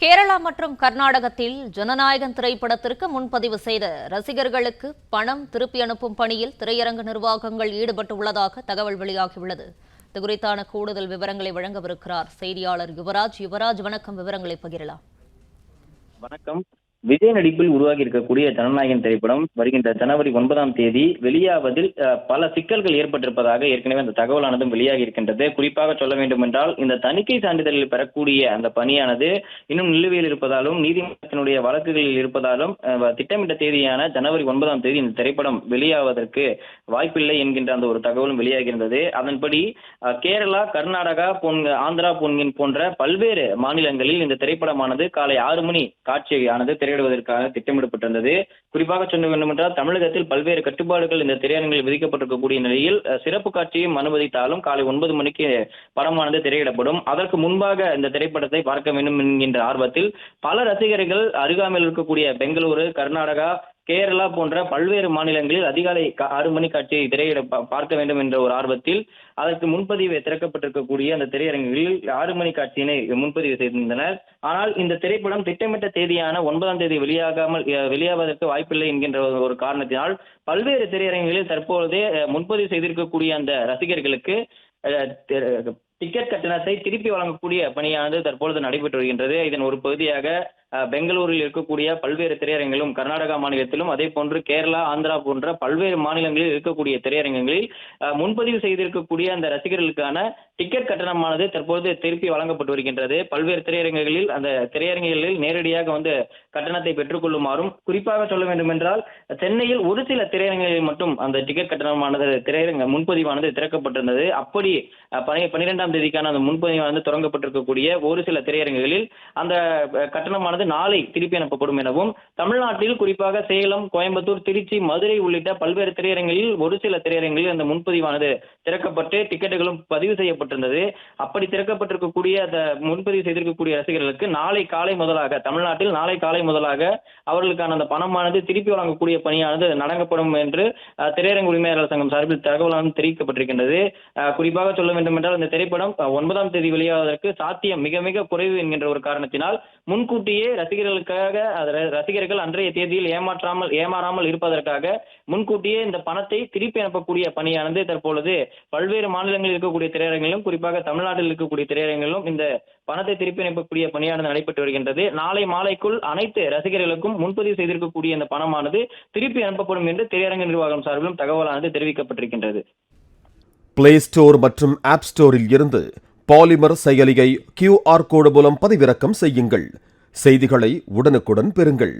கேரளா மற்றும் கர்நாடகத்தில் ஜனநாயகன் திரைப்படத்திற்கு முன்பதிவு செய்த ரசிகர்களுக்கு பணம் திருப்பி அனுப்பும் பணியில் திரையரங்கு நிர்வாகங்கள் ஈடுபட்டுள்ளதாக தகவல் வெளியாகியுள்ளது. இதுகுறித்தான கூடுதல் விவரங்களை வழங்கவிருக்கிறார் செய்தியாளர் யுவராஜ். யுவராஜ், வணக்கம். விவரங்களை பகிரலாம். வணக்கம். விஜய் நடிப்பில் உருவாகி இருக்கக்கூடிய ஜனநாயகன் திரைப்படம் வருகின்ற ஜனவரி 9ஆம் தேதி வெளியாவதில் பல சிக்கல்கள் ஏற்பட்டிருப்பதாக ஏற்கனவே அந்த தகவலானதும் வெளியாகி இருக்கின்றது. குறிப்பாக சொல்ல வேண்டும் என்றால், இந்த தணிக்கை சான்றிதழில் பெறக்கூடிய அந்த பணியானது இன்னும் நிலுவையில் இருப்பதாலும் நீதிமன்றத்தினுடைய வழக்குகளில் இருப்பதாலும் திட்டமிட்ட தேதியான ஜனவரி 9ஆம் தேதி இந்த திரைப்படம் வெளியாவதற்கு வாய்ப்பில்லை என்கின்ற அந்த ஒரு தகவலும் வெளியாகியிருந்தது. அதன்படி கேரளா, கர்நாடகா, ஆந்திரா போன்ற பல்வேறு மாநிலங்களில் இந்த திரைப்படமானது காலை 6 மணி காட்சியானது திரையிடுவதற்காக திட்டமிடப்பட்டிருந்தது. குறிப்பாக சொல்ல வேண்டும் என்றால், தமிழகத்தில் பல்வேறு கட்டுப்பாடுகள் இந்த திரையரங்கில் விதிக்கப்பட்டிருக்கக்கூடிய நிலையில் சிறப்பு காட்சியும் அனுமதித்தாலும் காலை 9 மணிக்கு படமானது திரையிடப்படும். அதற்கு முன்பாக இந்த திரைப்படத்தை பார்க்க வேண்டும் என்கின்ற ஆர்வத்தில் பல ரசிகர்கள் அருகாமையில் இருக்கக்கூடிய பெங்களூரு, கர்நாடகா, கேரளா போன்ற பல்வேறு மாநிலங்களில் அதிகாலை 6 மணி காட்சியை திரையிட பார்க்க வேண்டும் என்ற ஒரு ஆர்வத்தில் அதற்கு முன்பதிவு திறக்கப்பட்டிருக்கக்கூடிய அந்த திரையரங்குகளில் 6 மணி காட்சியினை முன்பதிவு செய்திருந்தனர். ஆனால் இந்த திரைப்படம் திட்டமிட்ட தேதியான 9ஆம் தேதி வெளியாவதற்கு வாய்ப்பில்லை என்கின்ற ஒரு காரணத்தினால் பல்வேறு திரையரங்குகளில் தற்பொழுதே முன்பதிவு செய்திருக்கக்கூடிய அந்த ரசிகர்களுக்கு டிக்கெட் கட்டணத்தை திருப்பி வழங்கக்கூடிய பணியானது தற்பொழுது நடைபெற்று வருகின்றது. இதன் ஒரு பகுதியாக பெங்களூரில் இருக்கக்கூடிய பல்வேறு திரையரங்கிலும், கர்நாடகா மாநிலத்திலும், அதே போன்று கேரளா, ஆந்திரா போன்ற பல்வேறு மாநிலங்களில் இருக்கக்கூடிய திரையரங்குகளில் முன்பதிவு செய்திருக்கக்கூடிய அந்த ரசிகர்களுக்கான டிக்கெட் கட்டணமானது தற்போது திருப்பி வழங்கப்பட்டு வருகின்றது. பல்வேறு திரையரங்குகளில் அந்த திரையரங்குகளில் நேரடியாக கட்டணத்தை பெற்றுக் கொள்ளுமாறும், குறிப்பாக சொல்ல வேண்டும் என்றால், சென்னையில் ஒரு சில திரையரங்குகளில் மட்டும் அந்த டிக்கெட் கட்டணமானது திரையரங்க முன்பதிவானது திறக்கப்பட்டிருந்தது. அப்படி 12ஆம் தேதிக்கான அந்த முன்பதிவானது தொடங்கப்பட்டிருக்கக்கூடிய ஒரு சில திரையரங்குகளில் அந்த கட்டணமானது நாளை திருப்பி அனுப்பப்படும் எனவும், தமிழ்நாட்டில் குறிப்பாக சேலம், கோயம்புத்தூர், திருச்சி, மதுரை உள்ளிட்ட பல்வேறு திரையரங்குகளில் ஒரு சில திரையரங்குகளில் அந்த முன்பதிவானது திறக்கப்பட்டு டிக்கெட்டுகளும் பதிவு செய்யப்பட்டிருந்தது. அப்படி திறக்கப்பட்டிருக்கக்கூடிய அந்த முன்பதிவு செய்திருக்கக்கூடிய ரசிகர்களுக்கு நாளை காலை முதலாக, தமிழ்நாட்டில் நாளை காலை முதலாக அவர்களுக்கான அந்த பணமானது திருப்பி வழங்கக்கூடிய பணியானது நடக்கப்படும் என்று திரையரங்கு உரிமையாளர் சங்கம் சார்பில் தகவலானது தெரிவிக்கப்பட்டிருக்கின்றது. குறிப்பாக சொல்ல வேண்டும் என்றால், இந்த திரைப்படம் 9ஆம் தேதி வெளியாவதற்கு சாத்தியம் மிக மிக குறைவு என்கின்ற ஒரு காரணத்தினால் முன்கூட்டியே ரசிகர்கள் அன்றைய தேதியில் ஏமாறாமல் இருப்பதற்காக முன்கூட்டியே இந்த பணத்தை திருப்பி அனுப்பக்கூடிய பணியானது தற்பொழுது பல்வேறு மாநிலங்களில் இருக்கக்கூடிய திரையரங்கிலும், குறிப்பாக தமிழ்நாட்டில் இருக்கக்கூடிய திரையரங்கிலும் இந்த பணத்தை திருப்பி அனுப்பக்கூடிய பணியானது நடைபெற்று வருகின்றது. நாளை மாலைக்குள் அனைத்து ரசிகர்களுக்கும் முன்பதிவு செய்திருக்கக்கூடிய இந்த பணமானது திருப்பி அனுப்பப்படும் என்று திரையரங்கு நிர்வாகம் சார்பிலும் தகவலானது தெரிவிக்கப்பட்டிருக்கின்றது. பிளே ஸ்டோர் மற்றும் ஆப் ஸ்டோரில் இருந்து பாலிமர் செயலியை QR கோடு மூலம் பதிவிறக்கம் செய்யுங்கள். செய்திகளை உடனுக்குடன் பெறுங்கள்.